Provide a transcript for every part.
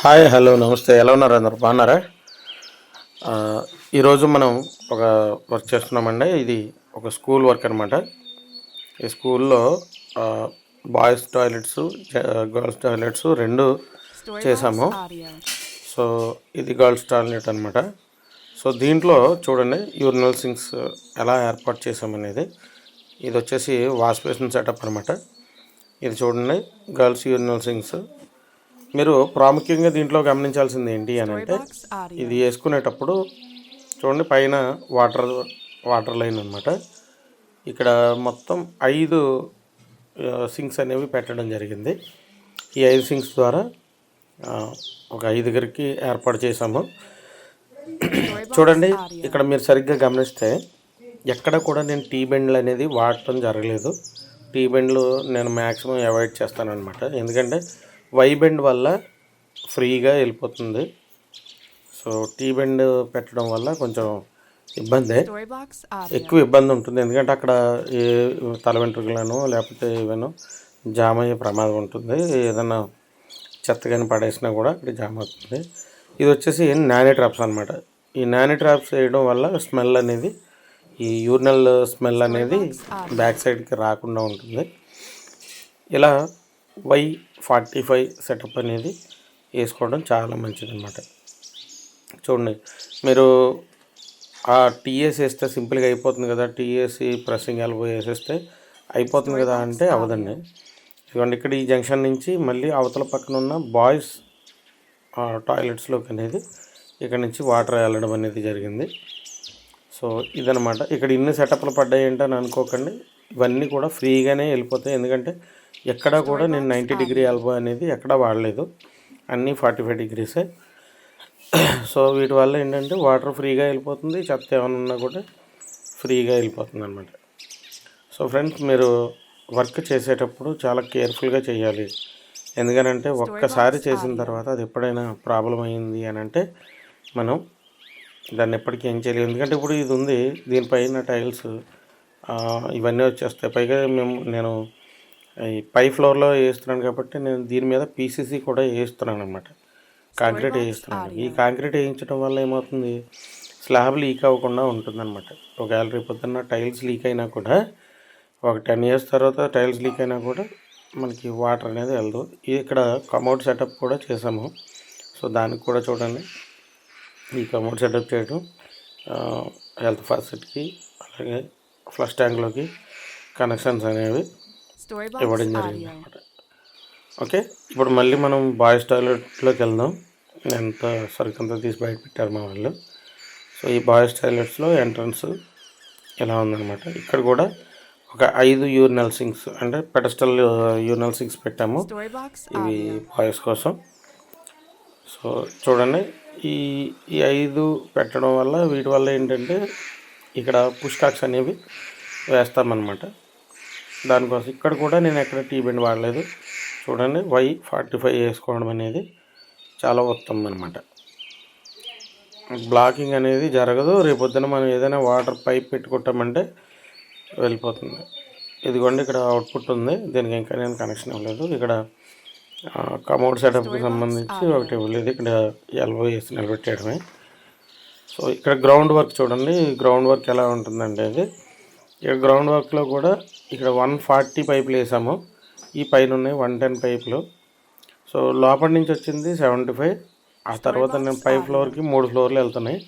Hi hello నమస్తే, ఎలా ఉన్నారు అందరు బాగున్నారా? ఈరోజు మనం ఒక వర్క్ చేస్తున్నామండి. ఇది ఒక స్కూల్ వర్క్ అనమాట. ఈ స్కూల్లో బాయ్స్ టాయిలెట్స్, గర్ల్స్ టాయిలెట్స్ రెండు చేసాము. సో ఇది గర్ల్స్ టాయిలెట్ అనమాట. సో దీంట్లో చూడండి యూరినల్ సింక్స్ ఎలా ఏర్పాటు చేసామనేది. ఇది వచ్చేసి వాష్ బేసిన్ సెటప్ అనమాట. ఇది చూడండి గర్ల్స్ యూరినల్ సింక్స్. మీరు ప్రాముఖ్యంగా దీంట్లో గమనించాల్సింది ఏంటి అని అంటే, ఇది వేసుకునేటప్పుడు చూడండి పైన వాటర్ లైన్ అనమాట. ఇక్కడ మొత్తం 5 సింక్స్ అనేవి పెట్టడం జరిగింది. ఈ 5 సింక్స్ ద్వారా ఒక 5గురికి ఏర్పాటు చేశాము. చూడండి ఇక్కడ మీరు సరిగ్గా గమనిస్తే ఎక్కడ కూడా నేను టీ బెండ్లు అనేది వాడటం జరగలేదు. టీ బెండ్లు నేను మ్యాక్సిమం అవాయిడ్ చేస్తానన్నమాట. ఎందుకంటే వై బెండ్ వల్ల ఫ్రీగా వెళ్ళిపోతుంది. సో టీ బెండ్ పెట్టడం వల్ల కొంచెం ఎక్కువ ఇబ్బంది ఉంటుంది. ఎందుకంటే అక్కడ ఏ తల వెంట్రుకలను లేకపోతే ఏమైనా జామ్ అయ్యే ప్రమాదం ఉంటుంది. ఏదైనా చెత్త కానీ పడేసినా కూడా అక్కడ జామ్ అవుతుంది. ఇది వచ్చేసి నానీ ట్రాప్స్ అనమాట. ఈ నానీ ట్రాప్స్ వేయడం వల్ల స్మెల్ అనేది, ఈ యూరినల్ స్మెల్ అనేది బ్యాక్ సైడ్కి రాకుండా ఉంటుంది. ఇలా Y45 సెటప్ అనేది వేసుకోవడం చాలా మంచిది అన్నమాట. చూడండి మీరు ఆ టీఎస్ వేస్తే సింపుల్గా అయిపోతుంది కదా, టీఎస్సి ప్రెస్సింగ్ ఎల్బో వేసేస్తే అయిపోతుంది కదా అంటే అవదండి. ఇదిగోండి ఇక్కడ ఈ జంక్షన్ నుంచి మళ్ళీ అవతల పక్కన ఉన్న బాయ్స్ టాయిలెట్స్లోకి అనేది ఇక్కడ నుంచి వాటర్ వెళ్ళడం అనేది జరిగింది. సో ఇదనమాట. ఇక్కడ ఇన్ని సెటప్లు పడ్డాయి ఏంటని అనుకోకండి, ఇవన్నీ కూడా ఫ్రీగానే వెళ్ళిపోతాయి. ఎందుకంటే ఎక్కడా కూడా నేను 90 డిగ్రీ ఎల్బో అనేది ఎక్కడా వాడలేదు, అన్నీ 45 డిగ్రీసే. సో వీటి వల్ల ఏంటంటే వాటర్ ఫ్రీగా వెళ్ళిపోతుంది, చెత్త ఏమైనా ఉన్నా కూడా ఫ్రీగా వెళ్ళిపోతుంది అనమాట. సో ఫ్రెండ్స్, మీరు వర్క్ చేసేటప్పుడు చాలా కేర్ఫుల్గా చేయాలి. ఎందుకనంటే ఒక్కసారి చేసిన తర్వాత అది ఎప్పుడైనా ప్రాబ్లం అయింది అని అంటే మనం దాన్ని ఎప్పటికీ ఏం చేయలేదు. ఎందుకంటే ఇప్పుడు ఇది ఉంది, దీనిపైన టైల్స్ ఇవన్నీ వచ్చేస్తాయి. పైగా నేను ఈ పై ఫ్లోర్లో వేస్తున్నాను కాబట్టి నేను దీని మీద పీసీసీ కూడా వేస్తున్నాను అనమాట. కాంక్రీట్ వేయిస్తున్నాను. ఈ కాంక్రీట్ వేయించడం వల్ల ఏమవుతుంది, స్లాబ్ లీక్ అవ్వకుండా ఉంటుందన్నమాట. ఒకవేళ రేపు పొద్దున్న టైల్స్ లీక్ అయినా కూడా, ఒక 10 ఇయర్స్ తర్వాత టైల్స్ లీక్ అయినా కూడా మనకి వాటర్ అనేది వెళ్ళదు. ఇక్కడ కమోడ్ సెటప్ కూడా చేసాము. సో దానికి కూడా చూడండి, ఈ కమోడ్ సెటప్ చేయడం హెల్త్ ఫాసిలిటీకి అలాగే ఫ్లష్ ట్యాంక్లోకి కనెక్షన్స్ అనేవి ఇవ్వడం జరిగింది అనమాట. ఓకే, ఇప్పుడు మళ్ళీ మనం బాయ్స్ టాయిలెట్లోకి వెళ్దాం. ఎంత సరుకంతా తీసి బయట పెట్టారు మా వాళ్ళు. సో ఈ బాయ్స్ టాయిలెట్స్లో ఎంట్రన్స్ ఇలా ఉందన్నమాట. ఇక్కడ కూడా ఒక 5 యూరినల్ సింక్స్ అంటే పెడస్టల్ యూరినల్ సింక్స్ పెట్టాము, ఇవి బాయ్స్ కోసం. సో చూడండి ఈ 5 పెట్టడం వల్ల, వీటి వల్ల ఏంటంటే ఇక్కడ పుష్ కాక్స్ అనేవి వేస్తామన్నమాట. దానికోసం ఇక్కడ కూడా నేను ఎక్కడ టీ బెండ్ వాడలేదు. చూడండి Y45 వేసుకోవడం అనేది చాలా ఉత్తమం అనమాట. బ్లాకింగ్ అనేది జరగదు. రేపొద్దున మనం ఏదైనా వాటర్ పైప్ పెట్టుకుంటామంటే వెళ్ళిపోతుంది. ఇదిగోండి ఇక్కడ అవుట్పుట్ ఉంది, దీనికి ఇంకా నేను కనెక్షన్ ఇవ్వలేదు. ఇక్కడ కమోడ్ సెటప్కి సంబంధించి ఒకటి ఇవ్వలేదు. ఇక్కడ ఎల్బో వేసి నిలబెట్టేయడమే. సో ఇక్కడ గ్రౌండ్ వర్క్ చూడండి, గ్రౌండ్ వర్క్ ఎలా ఉంటుందంటే అది, ఇక్కడ గ్రౌండ్ వర్క్లో కూడా ఇక్కడ 140 పైపులు వేసాము. ఈ పైన ఉన్నాయి 110 పైపులు. సో లోపల నుంచి వచ్చింది 75. ఆ తర్వాత నేను పై ఫ్లోర్కి 3 ఫ్లోర్లు వెళ్తున్నాయి.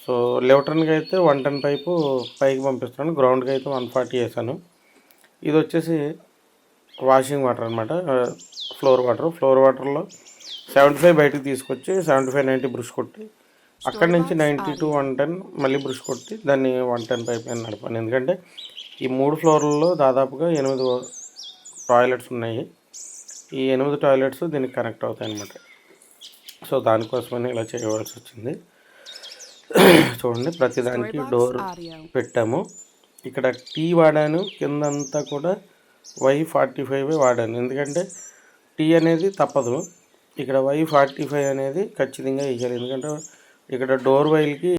సో లెఫ్టర్న్కి అయితే 110 పైపు పైకి పంపిస్తున్నాను, గ్రౌండ్కి అయితే 140 వేసాను. ఇది వచ్చేసి వాషింగ్ వాటర్ అనమాట, ఫ్లోర్ వాటర్లో 75 బయటకు తీసుకొచ్చి 75-90 బ్రష్ కొట్టి, అక్కడి నుంచి 90 to 110 మళ్ళీ బ్రష్ కొట్టి దాన్ని 110 పైప్ అని నడపాను. ఎందుకంటే ఈ 3 ఫ్లోర్లలో దాదాపుగా 8 టాయిలెట్స్ ఉన్నాయి. ఈ 8 టాయిలెట్స్ దీనికి కనెక్ట్ అవుతాయి అన్నమాట. సో దానికోసమని ఇలా చేయవలసి వచ్చింది. చూడండి ప్రతిదానికి డోర్ పెట్టాము. ఇక్కడ టీ వాడాను, కిందంతా కూడా Y45 వాడాను. ఎందుకంటే టీ అనేది తప్పదు, ఇక్కడ Y45 అనేది ఖచ్చితంగా వేయాలి. ఎందుకంటే ఇక్కడ డోర్ వైల్కి